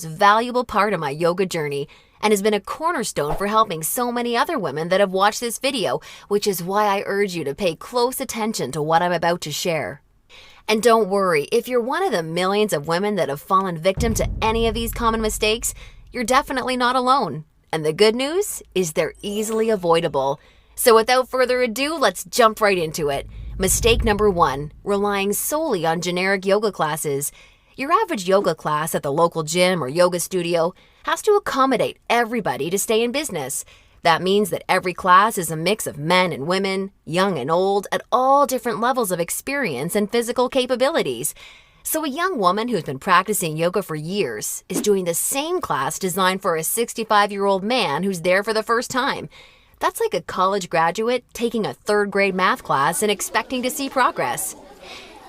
most valuable part of my yoga journey and has been a cornerstone for helping so many other women that have watched this video, which is why I urge you to pay close attention to what I'm about to share. And don't worry, if you're one of the millions of women that have fallen victim to any of these common mistakes, you're definitely not alone. And the good news is they're easily avoidable. So without further ado, let's jump right into it. Mistake number 1, relying solely on generic yoga classes. Your average yoga class at the local gym or yoga studio has to accommodate everybody to stay in business. That means that every class is a mix of men and women, young and old, at all different levels of experience and physical capabilities. So a young woman who's been practicing yoga for years is doing the same class designed for a 65-year-old man who's there for the first time. That's like a college graduate taking a 3rd grade math class and expecting to see progress.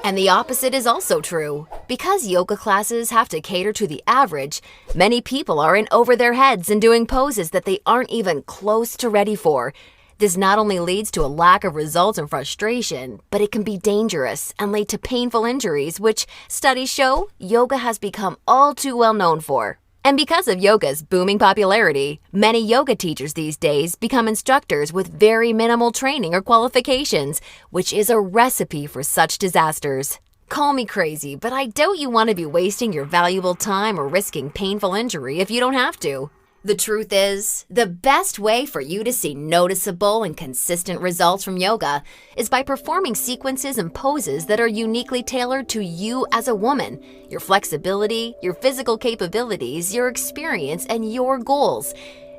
And the opposite is also true. Because yoga classes have to cater to the average, many people are in over their heads and doing poses that they aren't even close to ready for. This not only leads to a lack of results and frustration, but it can be dangerous and lead to painful injuries, which studies show yoga has become all too well known for. And because of yoga's booming popularity, many yoga teachers these days become instructors with very minimal training or qualifications, which is a recipe for such disasters. Call me crazy, but I doubt you want to be wasting your valuable time or risking painful injury if you don't have to. The truth is, the best way for you to see noticeable and consistent results from yoga is by performing sequences and poses that are uniquely tailored to you as a woman, your flexibility, your physical capabilities, your experience, and your goals.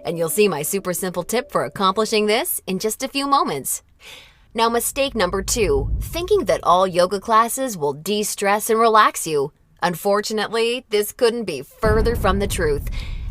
And you'll see my super simple tip for accomplishing this in just a few moments. Now, mistake number 2, thinking that all yoga classes will de-stress and relax you. Unfortunately, this couldn't be further from the truth.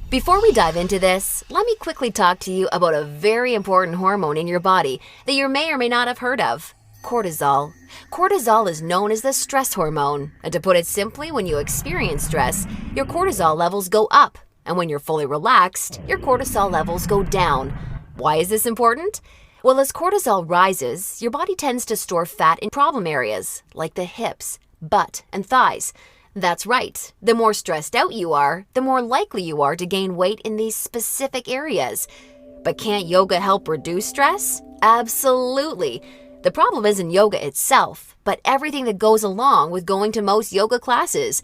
Before we dive into this, let me quickly talk to you about a very important hormone in your body that you may or may not have heard of: cortisol. Cortisol is known as the stress hormone, and to put it simply, when you experience stress, your cortisol levels go up, and when you're fully relaxed, your cortisol levels go down. Why is this important? Well, as cortisol rises, your body tends to store fat in problem areas, like the hips, butt, and thighs. That's right. The more stressed out you are, the more likely you are to gain weight in these specific areas. But can't yoga help reduce stress? Absolutely. The problem isn't yoga itself, but everything that goes along with going to most yoga classes.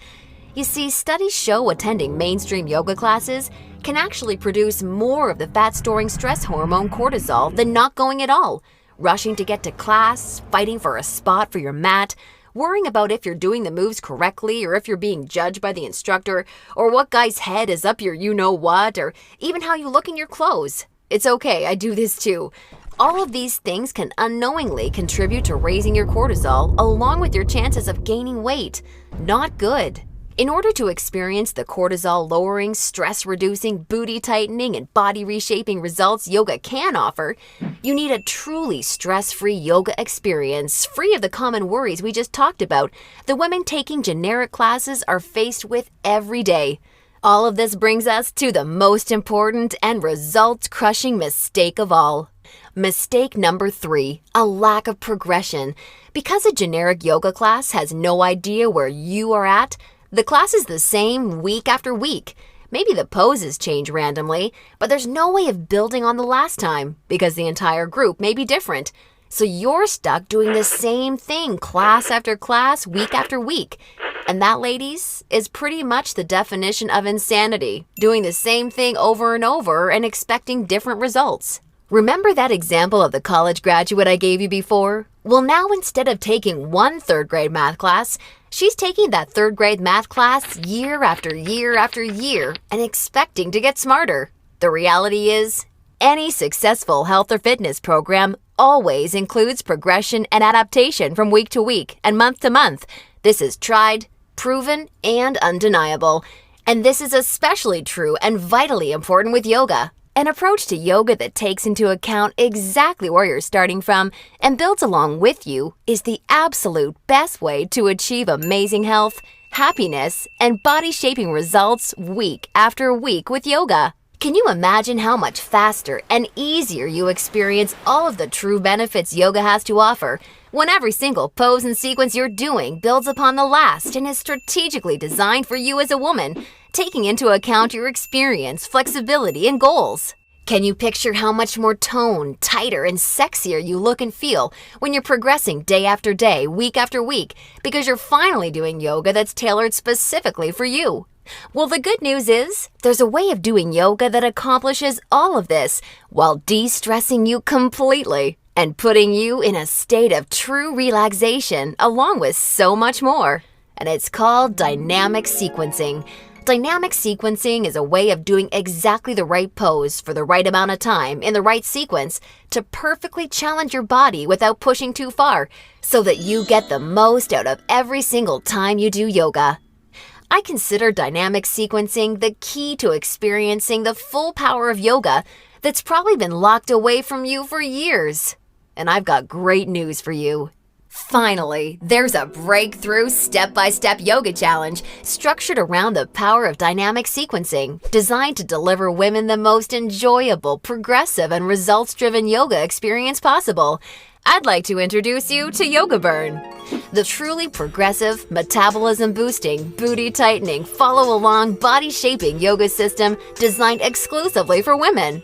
You see, studies show attending mainstream yoga classes can actually produce more of the fat-storing stress hormone cortisol than not going at all. Rushing to get to class, fighting for a spot for your mat, worrying about if you're doing the moves correctly or if you're being judged by the instructor, or what guy's head is up your you-know-what, or even how you look in your clothes. It's okay, I do this too. All of these things can unknowingly contribute to raising your cortisol along with your chances of gaining weight. Not good. In order to experience the cortisol-lowering, stress-reducing, booty-tightening, and body-reshaping results yoga can offer, you need a truly stress-free yoga experience, free of the common worries we just talked about the women taking generic classes are faced with every day. All of this brings us to the most important and result-crushing mistake of all. Mistake number 3, a lack of progression. Because a generic yoga class has no idea where you are at, the class is the same week after week. Maybe the poses change randomly, but there's no way of building on the last time because the entire group may be different. So you're stuck doing the same thing class after class, week after week. And that, ladies, is pretty much the definition of insanity, doing the same thing over and over and expecting different results. Remember that example of the college graduate I gave you before? Well, now instead of taking one 3rd grade math class, she's taking that 3rd grade math class year after year after year and expecting to get smarter. The reality is, any successful health or fitness program always includes progression and adaptation from week to week and month to month. This is tried, proven, and undeniable. And this is especially true and vitally important with yoga. An approach to yoga that takes into account exactly where you're starting from and builds along with you is the absolute best way to achieve amazing health, happiness, and body-shaping results week after week with yoga. Can you imagine how much faster and easier you experience all of the true benefits yoga has to offer when every single pose and sequence you're doing builds upon the last and is strategically designed for you as a woman, taking into account your experience, flexibility, and goals. Can you picture how much more toned, tighter, and sexier you look and feel when you're progressing day after day, week after week, because you're finally doing yoga that's tailored specifically for you? Well, the good news is, there's a way of doing yoga that accomplishes all of this while de-stressing you completely and putting you in a state of true relaxation along with so much more. And it's called dynamic sequencing. Dynamic sequencing is a way of doing exactly the right pose for the right amount of time in the right sequence to perfectly challenge your body without pushing too far so that you get the most out of every single time you do yoga. I consider dynamic sequencing the key to experiencing the full power of yoga that's probably been locked away from you for years. And I've got great news for you. Finally, there's a breakthrough step-by-step yoga challenge structured around the power of dynamic sequencing, designed to deliver women the most enjoyable, progressive, and results-driven yoga experience possible. I'd like to introduce you to Yoga Burn, the truly progressive, metabolism-boosting, booty-tightening, follow-along, body-shaping yoga system designed exclusively for women.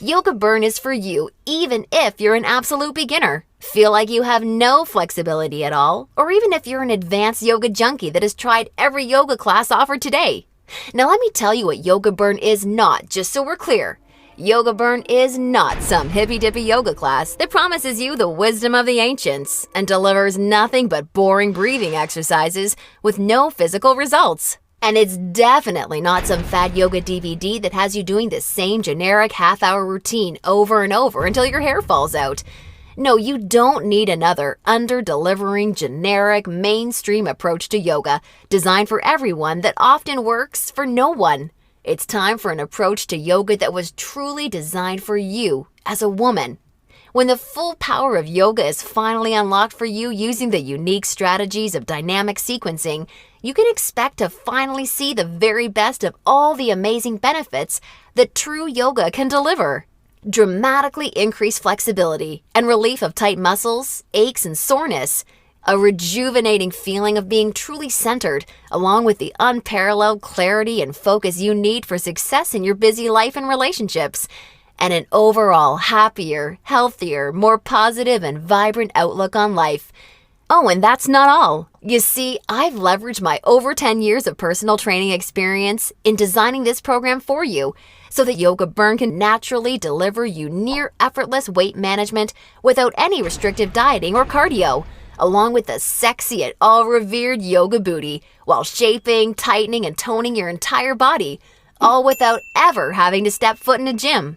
Yoga Burn is for you even if you're an absolute beginner, feel like you have no flexibility at all, or even if you're an advanced yoga junkie that has tried every yoga class offered today. Now let me tell you what Yoga Burn is not, just so we're clear. Yoga Burn is not some hippy-dippy yoga class that promises you the wisdom of the ancients and delivers nothing but boring breathing exercises with no physical results. And it's definitely not some fad yoga DVD that has you doing the same generic half-hour routine over and over until your hair falls out. No, you don't need another under-delivering, generic, mainstream approach to yoga designed for everyone that often works for no one. It's time for an approach to yoga that was truly designed for you as a woman. When the full power of yoga is finally unlocked for you using the unique strategies of dynamic sequencing, you can expect to finally see the very best of all the amazing benefits that true yoga can deliver. Dramatically increased flexibility and relief of tight muscles, aches, and soreness. A rejuvenating feeling of being truly centered, along with the unparalleled clarity and focus you need for success in your busy life and relationships. And an overall happier, healthier, more positive and vibrant outlook on life. Oh, and that's not all. You see, I've leveraged my over 10 years of personal training experience in designing this program for you so that Yoga Burn can naturally deliver you near effortless weight management without any restrictive dieting or cardio, along with the sexy and all-revered yoga booty while shaping, tightening, and toning your entire body, all without ever having to step foot in a gym.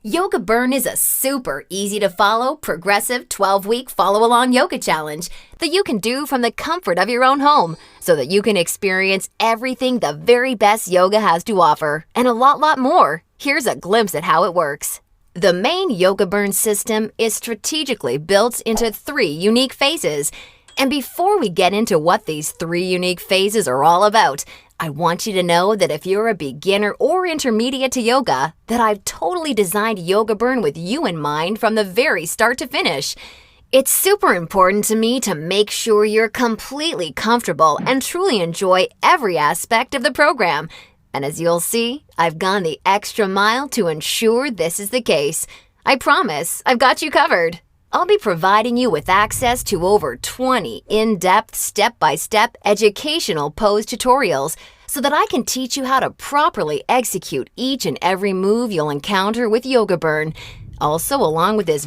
Yoga Burn is a super easy-to-follow, progressive 12-week follow-along yoga challenge that you can do from the comfort of your own home so that you can experience everything the very best yoga has to offer and a lot more. Here's a glimpse at how it works. The main Yoga Burn system is strategically built into 3 unique phases. And before we get into what these 3 unique phases are all about, I want you to know that if you're a beginner or intermediate to yoga, that I've totally designed Yoga Burn with you in mind from the very start to finish. It's super important to me to make sure you're completely comfortable and truly enjoy every aspect of the program. And as you'll see, I've gone the extra mile to ensure this is the case. I promise, I've got you covered. I'll be providing you with access to over 20 in-depth, step-by-step educational pose tutorials so that I can teach you how to properly execute each and every move you'll encounter with Yoga Burn. Also, along with this